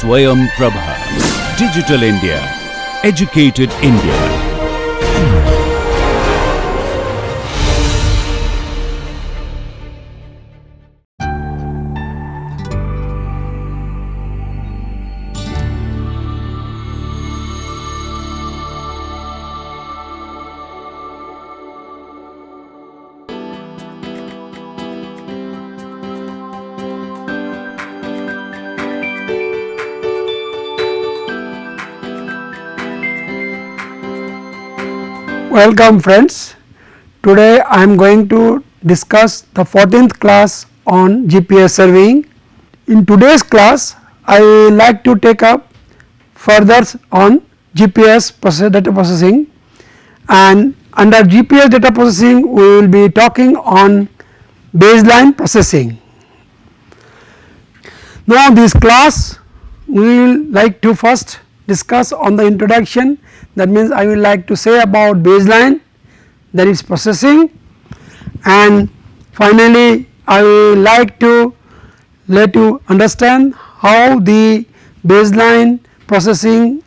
Swayam Prabha. Digital India. Educated India. Welcome friends. Today I am going to discuss the 14th class on GPS surveying. In today's class I would like to take up further on GPS data processing, and under GPS data processing we will be talking on baseline processing. Now this class we will like to first discuss on the introduction. That means I will like to say about baseline, that is processing, and finally I will like to let you understand how the baseline processing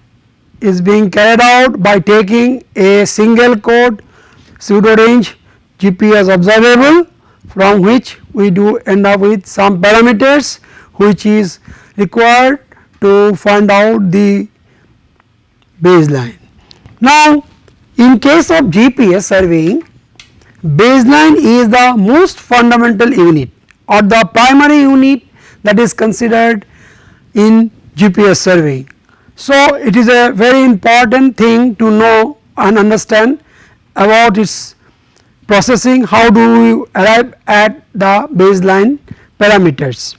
is being carried out by taking a single code pseudo range GPS observable, from which we do end up with some parameters which is required to find out the baseline. Now in case of GPS surveying, baseline is the most fundamental unit or the primary unit that is considered in GPS surveying. So it is a very important thing to know and understand about its processing, how do we arrive at the baseline parameters.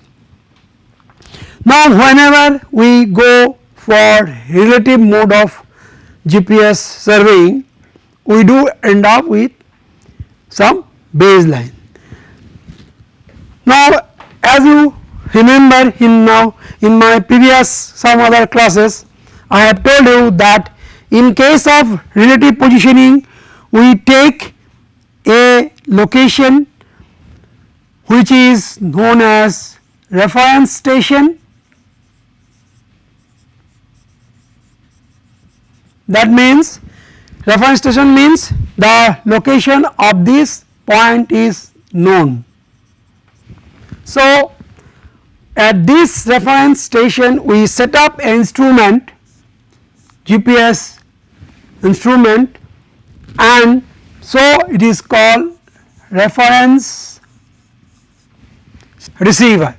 Now whenever we go for relative mode of GPS surveying, we do end up with some baseline. Now as you remember in my previous some other classes, I have told you that in case of relative positioning we take a location which is known as reference station. That means reference station means the location of this point is known. So at this reference station we set up an instrument, GPS instrument, and so it is called reference receiver.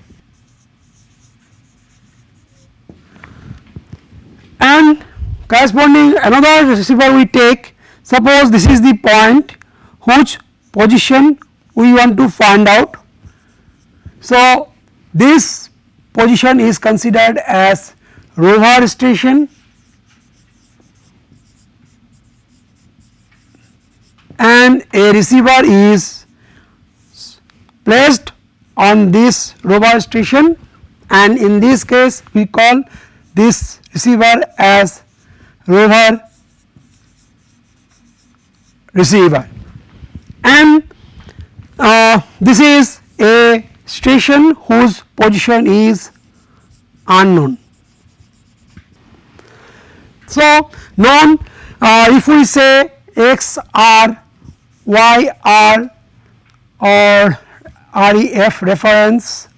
And corresponding another receiver we take, suppose this is the point whose position we want to find out. So this position is considered as rover station, and a receiver is placed on this rover station, and in this case we call this receiver as rover receiver. And this is a station whose position is unknown. So known, if we say XR, YR or REF reference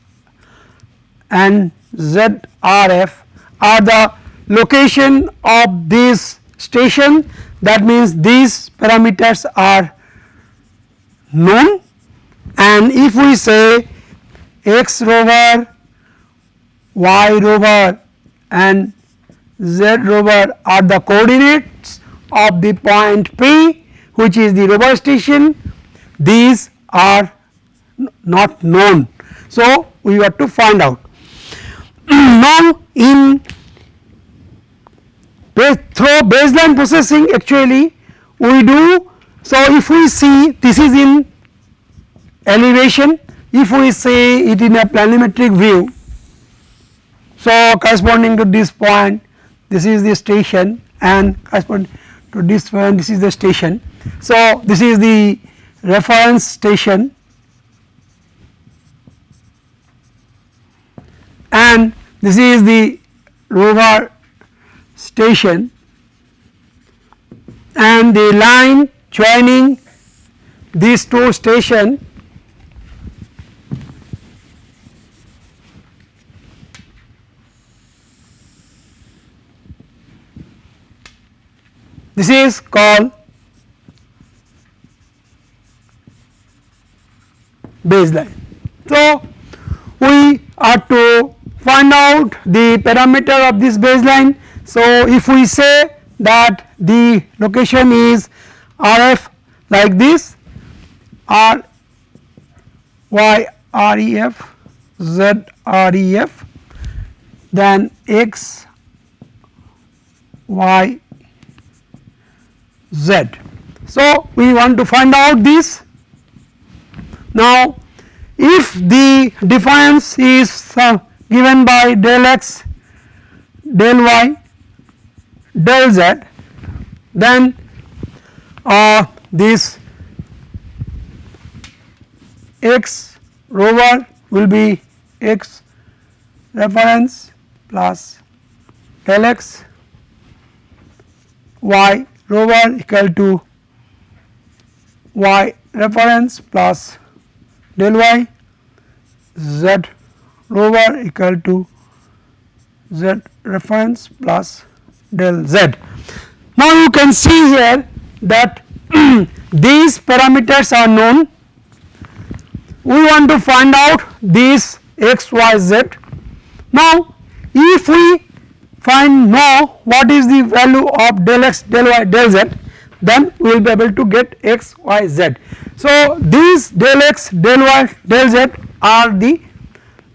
and ZRF are the location of this station, that means these parameters are known. And if we say X rover, Y rover and Z rover are the coordinates of the point P, which is the rover station, these are not known. So we have to find out. Now in through baseline processing actually we do, so if we see this is in elevation, if we see it in a planimetric view, so corresponding to this point this is the station, and corresponding to this one this is the station. So this is the reference station, and this is the rover station and the line joining these two stations this is called baseline. So, we are to find out the parameter of this baseline. So, if we say that the location is RF like this, R Y R E F, Z R E F, then X Y Z. So, we want to find out this. Now, if the difference is given by del x, del y, del z, then this x rover will be x reference plus del x, y rover equal to y reference plus del y, z rover equal to z reference plus del z. Now, you can see here that these parameters are known. We want to find out these x, y, z. Now, if we know what is the value of del x, del y, del z, then we will be able to get x, y, z. So, these del x, del y, del z are the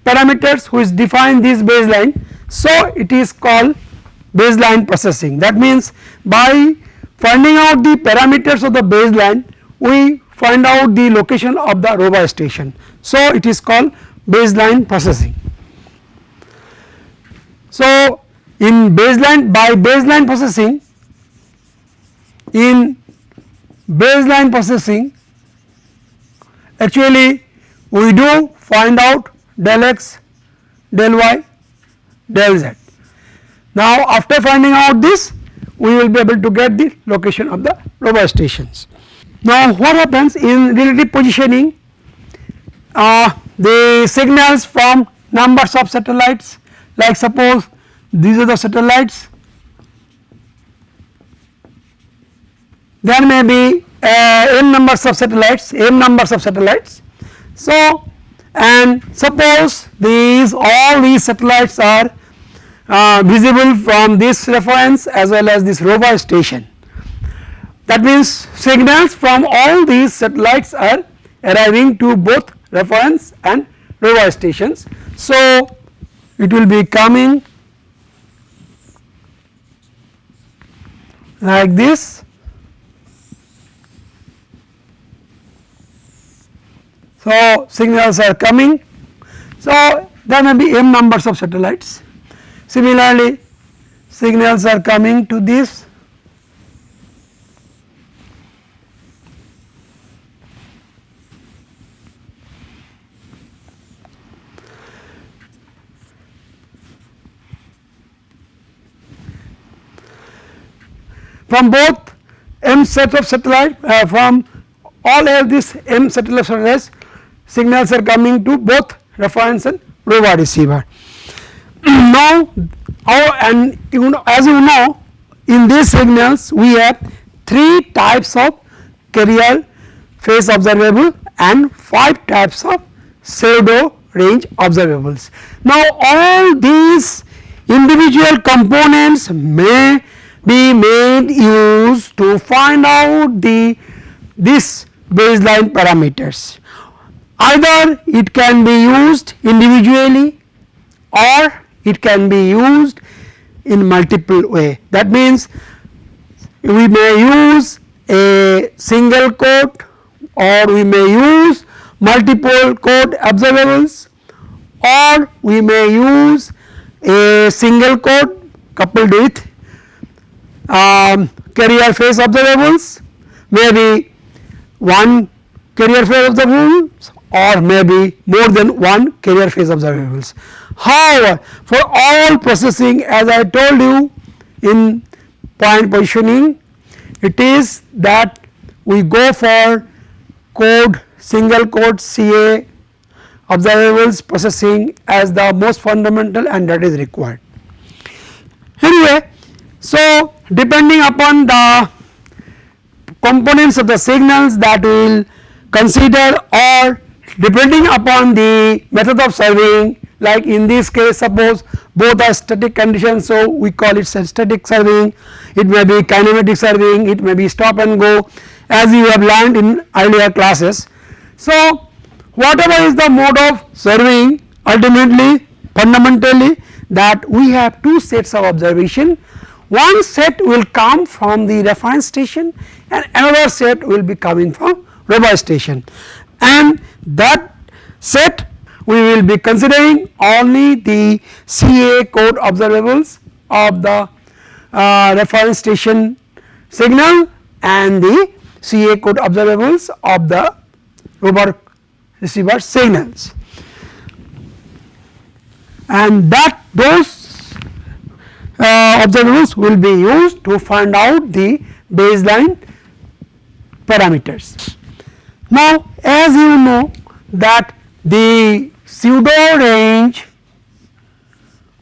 parameters which define this baseline. So, it is called baseline processing. That means, by finding out the parameters of the baseline, we find out the location of the rover station. So, it is called baseline processing. So, in baseline, by baseline processing, in baseline processing actually we do find out del x, del y, del z. Now, after finding out this, we will be able to get the location of the rover stations. Now, what happens in relative positioning? The signals from numbers of satellites, like suppose these are the satellites, there may be n numbers of satellites, m numbers of satellites. So, and suppose all these satellites are visible from this reference as well as this rover station. That means, signals from all these satellites are arriving to both reference and rover stations. So, it will be coming like this. So, signals are coming. So, there may be m numbers of satellites. Similarly, signals are coming to this. From both m set of satellite, from all of this m satellites, signals are coming to both reference and rover receiver. Now, and as you know, in these signals we have 3 types of carrier phase observable and 5 types of pseudo range observables. Now, all these individual components may be made use to find out this baseline parameters. Either it can be used individually or it can be used in multiple way. That means, we may use a single code or we may use multiple code observables, or we may use a single code coupled with carrier phase observables, maybe one carrier phase observables or maybe more than one carrier phase observables. However, for all processing, as I told you in point positioning, it is that we go for single code CA observables processing as the most fundamental, and that is required. Anyway, so depending upon the components of the signals that we will consider, or depending upon the method of serving, like in this case suppose both are static conditions, so we call it static serving, it may be kinematic serving, it may be stop and go, as you have learned in earlier classes. So whatever is the mode of serving, ultimately fundamentally that we have two sets of observation. One set will come from the reference station and another set will be coming from robot station, and that set we will be considering only the CA code observables of the reference station signal and the CA code observables of the robot receiver signals, and that those observables will be used to find out the baseline parameters. Now, as you know that the pseudo range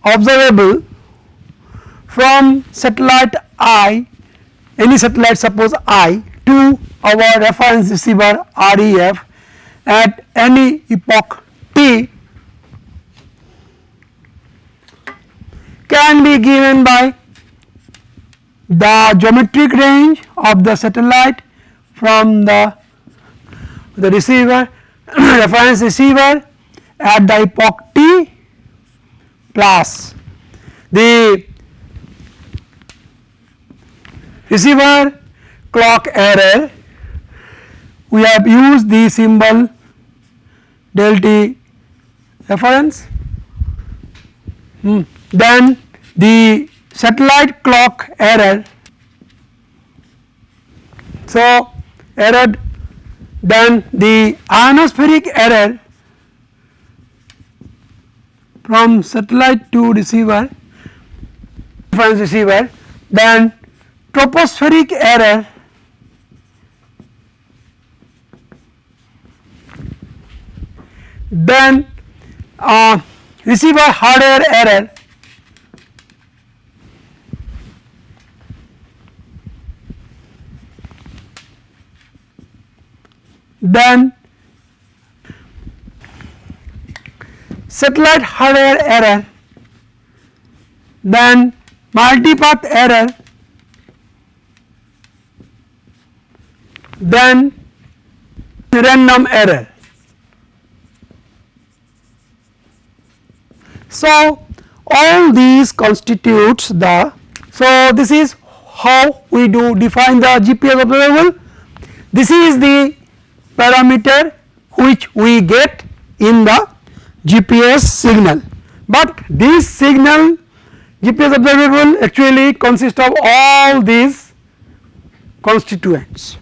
observable from satellite I, any satellite suppose I, to our reference receiver REF at any epoch t can be given by the geometric range of the satellite from the receiver reference receiver at the epoch t plus the receiver clock error. We have used the symbol del t reference, then the satellite clock error, so error, then the ionospheric error from satellite to receiver, reference receiver, then tropospheric error, then receiver hardware error, then satellite hardware error, then multipath error, then random error. So all these constitutes the, so this is how we do define the GPS observable. This is the parameter which we get in the GPS signal, but this signal GPS observable actually consists of all these constituents.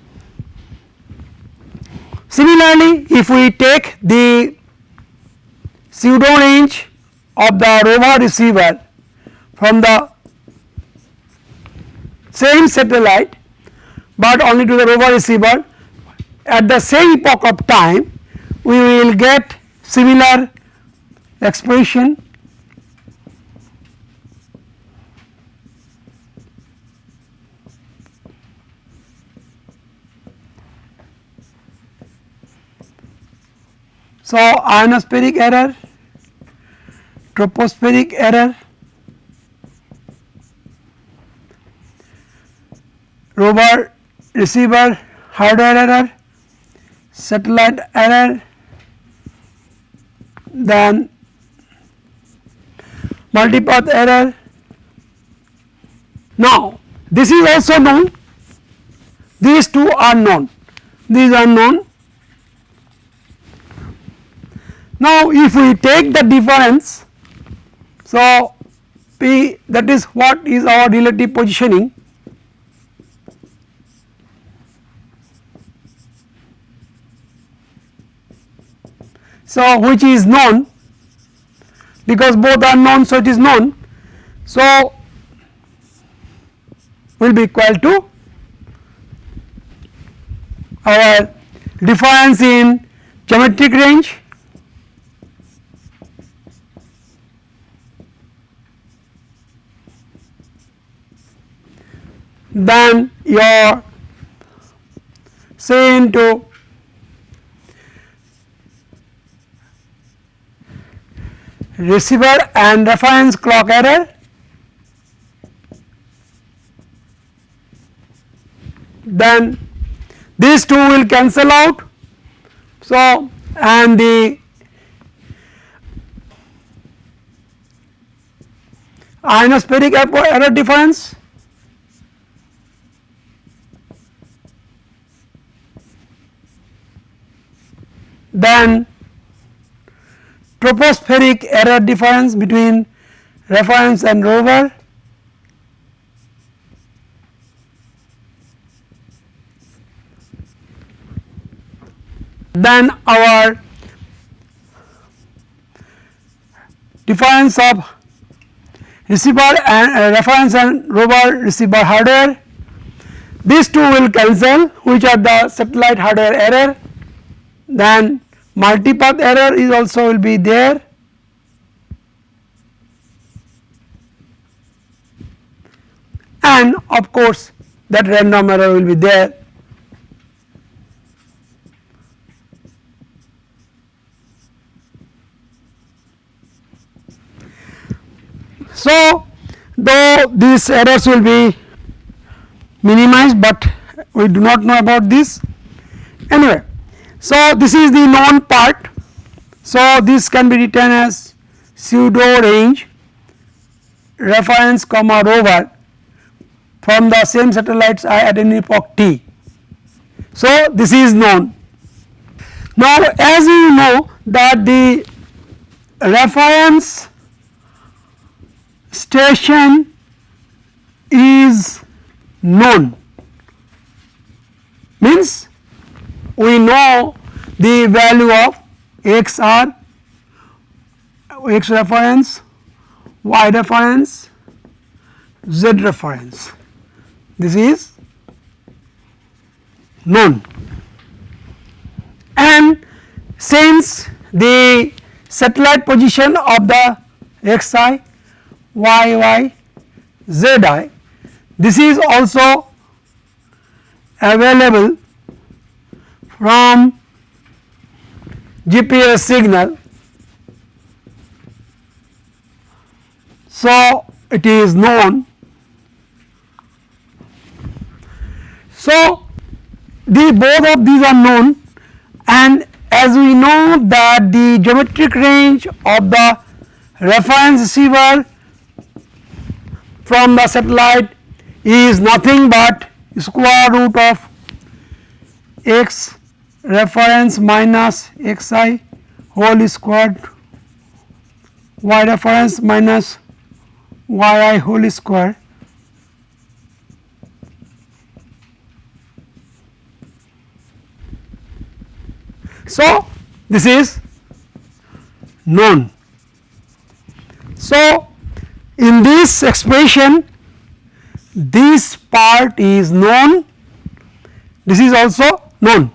Similarly, if we take the pseudo range of the robot receiver from the same satellite, but only to the robot receiver at the same epoch of time, we will get similar expression. So ionospheric error, tropospheric error, robot receiver hardware error, satellite error, then multipath error. Now this is also known, these two are known, these are known. Now if we take the difference, so P, that is what is our relative positioning. So which is known, because both are known, so it is known. So will be equal to our difference in geometric range then your say into receiver and reference clock error, then these two will cancel out. So and the ionospheric error difference then tropospheric error difference between reference and rover, then our difference of receiver and reference and rover receiver hardware. These two will cancel, which are the satellite hardware error, then multipath error is also will be there, and of course that random error will be there. So though these errors will be minimized, but we do not know about this anyway. So this is the known part. So this can be written as pseudo range reference comma rover from the same satellites I at an epoch t. So this is known. Now as you know that the reference station is known, means we know the value of xr, x reference, y reference, z reference, this is known. And since the satellite position of the xi, yi, zi, this is also available from GPS signal. So it is known. So the both of these are known, and as we know that the geometric range of the reference receiver from the satellite is nothing but square root of x reference minus xi whole squared, y reference minus yi whole square. So this is known. So in this expression this part is known, this is also known.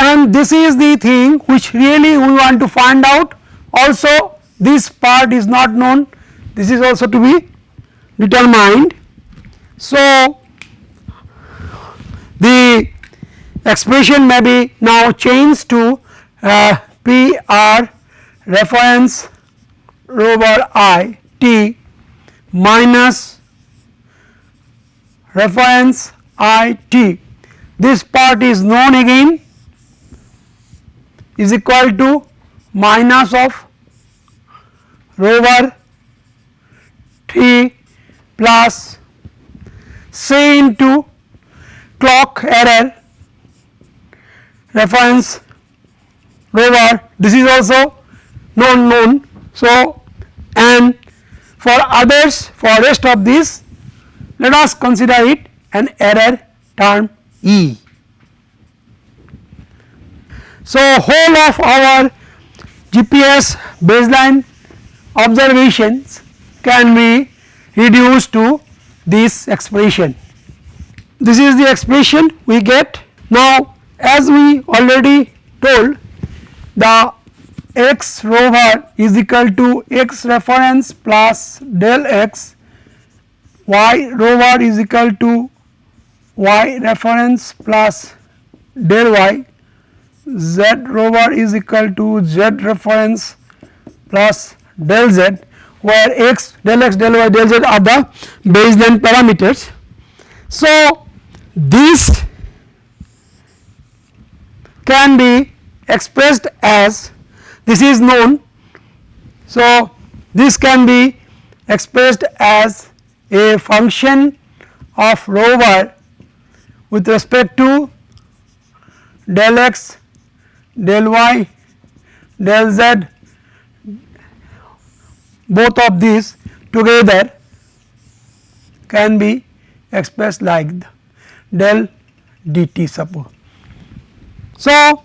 And this is the thing which really we want to find out. Also this part is not known, this is also to be determined. So the expression may be now changed to PR reference rover I t minus reference I t. This part is known again, is equal to minus of rover t plus c into clock error reference rover, this is also known. So and for others, for rest of this, let us consider it an error term E. So, whole of our GPS baseline observations can be reduced to this expression. This is the expression we get. Now, as we already told, the x rover is equal to x reference plus del x, y rover is equal to y reference plus del y, z rover is equal to z reference plus del z, where x, del y, del z are the baseline parameters. So, this can be expressed as, this is known, so this can be expressed as a function of rover with respect to del x, del y, del z, both of these together can be expressed like del dt suppose. So,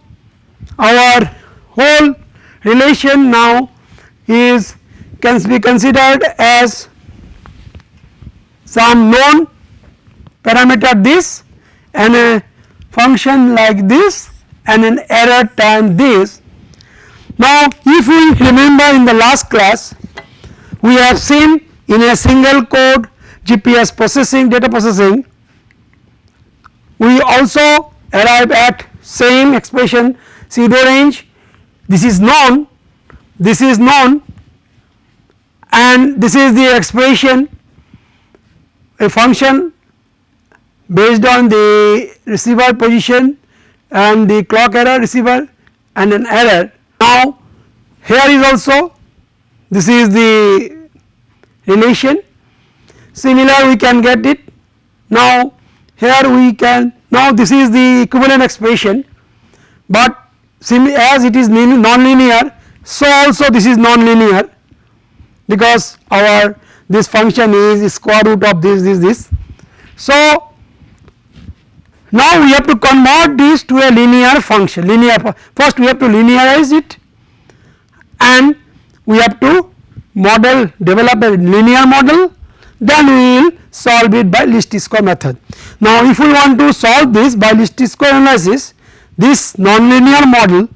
our whole relation now is can be considered as some known parameter this and a function like this and an error term this. Now, if we remember in the last class, we have seen in a single code GPS processing, data processing, we also arrive at same expression pseudo range. This is known, and this is the expression, a function based on the receiver position and the clock error receiver and an error. Now, here is also, this is the relation, similar we can get it. Now, here we can, now this is the equivalent expression, but as it is non-linear, so also this is non-linear, because our this function is square root of this. So, now we have to convert this to a linear function, first we have to linearize it and we have to develop a linear model, then we will solve it by least square method. Now, if we want to solve this by least square analysis, this non-linear model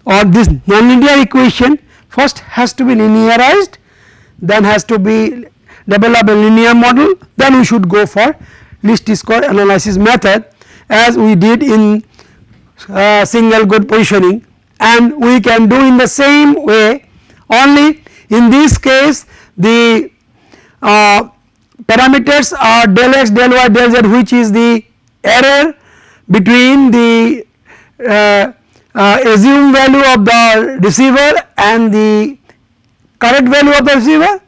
or this non-linear equation first has to be linearized, then has to be develop a linear model, then we should go for least square analysis method as we did in single code positioning, and we can do in the same way, only in this case the parameters are del x, del y, del z, which is the error between the assumed value of the receiver and the correct value of the receiver,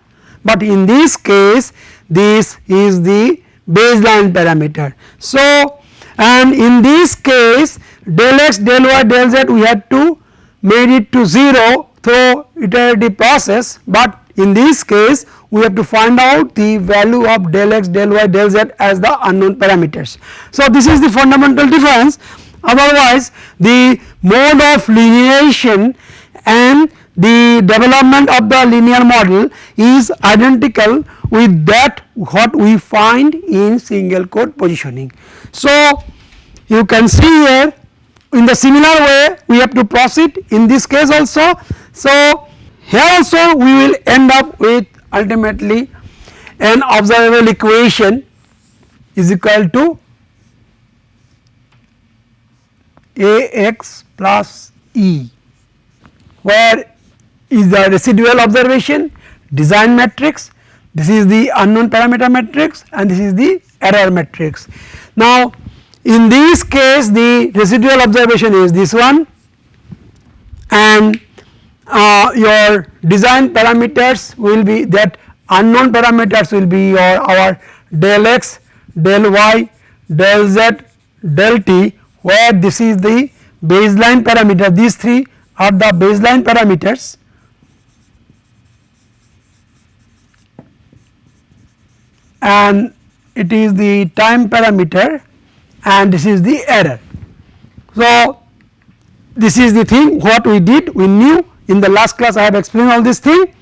but in this case this is the baseline parameter. So, and in this case del x, del y, del z we had to made it to 0 through iterative process, but in this case we have to find out the value of del x, del y, del z as the unknown parameters. So, this is the fundamental difference, otherwise the mode of linearization and the development of the linear model is identical with that what we find in single code positioning. So, you can see here in the similar way we have to proceed in this case also. So, here also we will end up with ultimately an observable equation is equal to Ax plus E, where is the residual observation, design matrix, this is the unknown parameter matrix and this is the error matrix. Now, in this case the residual observation is this one, and your design parameters will be that unknown parameters will be our del x, del y, del z, del t, where this is the baseline parameter, these three are the baseline parameters, and it is the time parameter and this is the error. So, this is the thing what we did, we knew in the last class I have explained all this thing.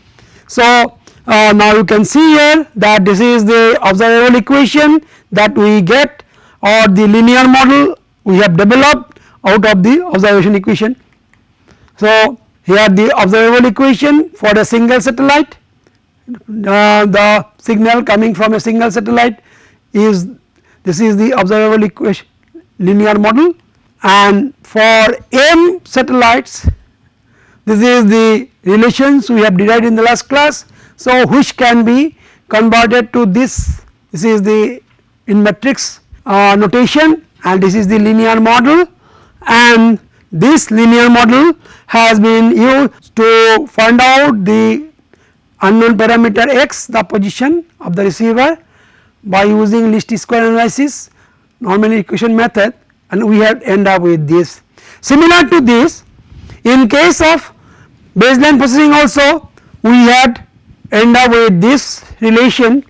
So, now you can see here that this is the observable equation that we get, or the linear model we have developed out of the observation equation. So, here the observable equation for a single satellite, the signal coming from a single satellite is, this is the observable equation linear model, and for m satellites this is the relations we have derived in the last class. So, which can be converted to this is the in matrix notation, and this is the linear model, and this linear model has been used to find out the unknown parameter x, the position of the receiver, by using least square analysis normal equation method, and we have end up with this. Similar to this, in case of baseline processing also we had end up with this relation.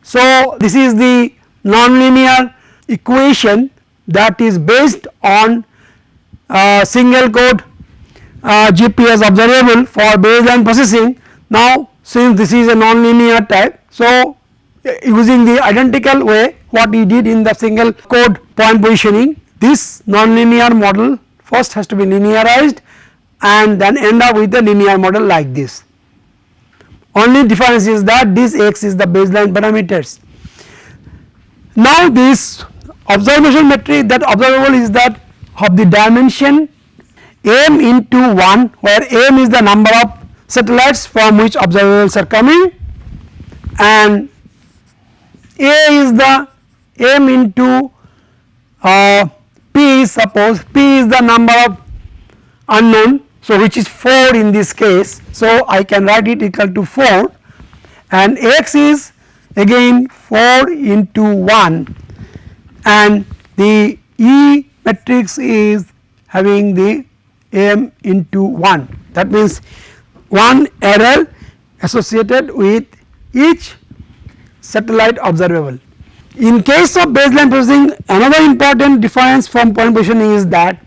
So, this is the nonlinear equation that is based on single code GPS observable for baseline processing. Now, since this is a nonlinear type, so using the identical way what we did in the single code point positioning, this nonlinear model first has to be linearized and then end up with a linear model like this. Only difference is that this x is the baseline parameters. Now, this observation metric that observable is that of the dimension m into 1, where m is the number of satellites from which observables are coming, and a is the m into p, suppose p is the number of unknown, so which is 4 in this case. So, I can write it equal to 4, and x is again 4 into 1, and the E matrix is having the m into 1, that means one error associated with each satellite observable. In case of baseline processing, another important difference from point positioning is that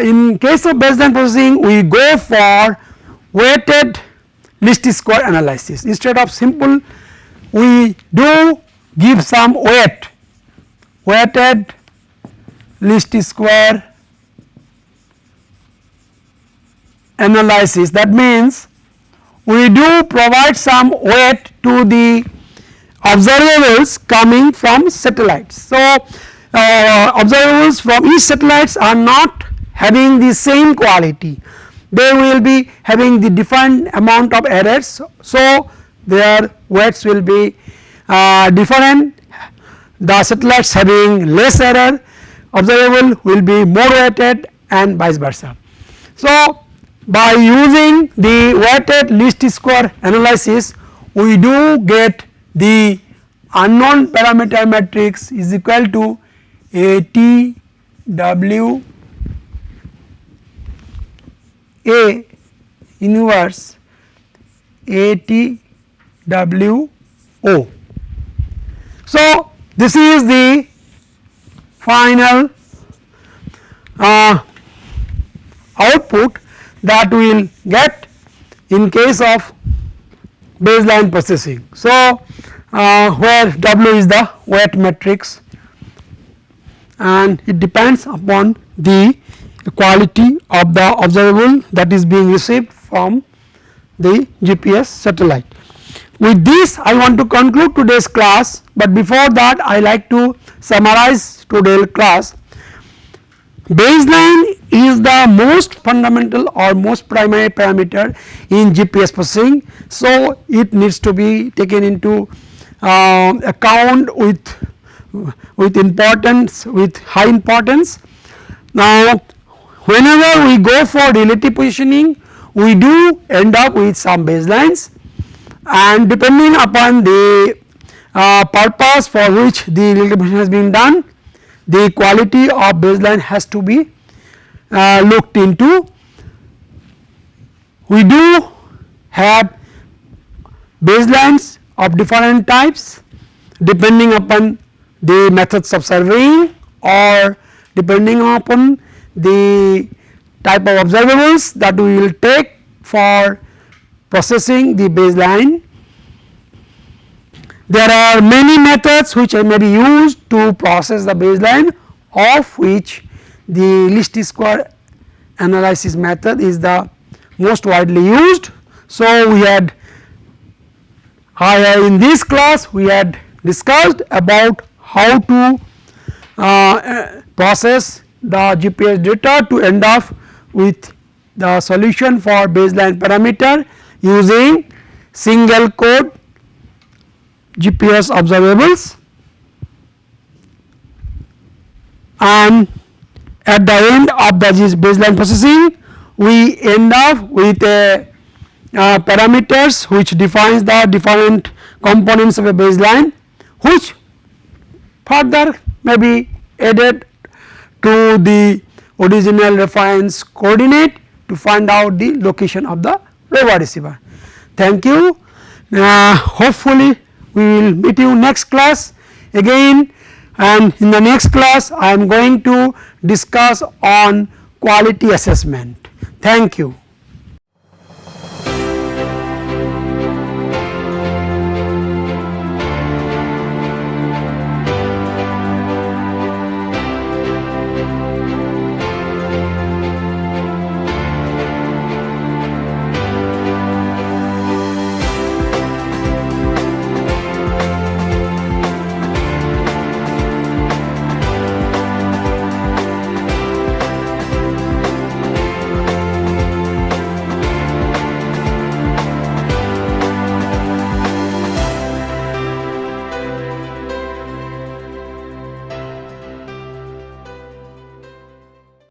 in case of baseline processing we go for weighted least square analysis. Instead of simple, we do give some weighted least square analysis. That means we do provide some weight to the observables coming from satellites. So, observables from each satellites are not having the same quality, they will be having the different amount of errors. So, their weights will be different, the satellites having less error, observable will be more weighted, and vice versa. So, by using the weighted least square analysis we do get the unknown parameter matrix is equal to AT W A inverse AT W O. So, this is the final output that we will get in case of baseline processing. So, where W is the weight matrix and it depends upon the quality of the observable that is being received from the GPS satellite. With this I want to conclude today's class, but before that I like to summarize today's class. Baseline is the most fundamental or most primary parameter in GPS processing. So, it needs to be taken into account with importance, with high importance. Now, whenever we go for relative positioning we do end up with some baselines, and depending upon the purpose for which the relative positioning has been done, the quality of baseline has to be looked into. We do have baselines of different types depending upon the methods of surveying or depending upon the type of observables that we will take for processing the baseline. There are many methods which may be used to process the baseline, of which the least square analysis method is the most widely used. So, we had in this class we had discussed about how to process the GPS data to end up with the solution for baseline parameter using single code GPS observables, and at the end of this baseline processing we end up with a parameters which defines the different components of a baseline, which further may be added to the original reference coordinate to find out the location of the Rover receiver. Thank you. Hopefully we will meet you next class again, and in the next class I am going to discuss on quality assessment. Thank you.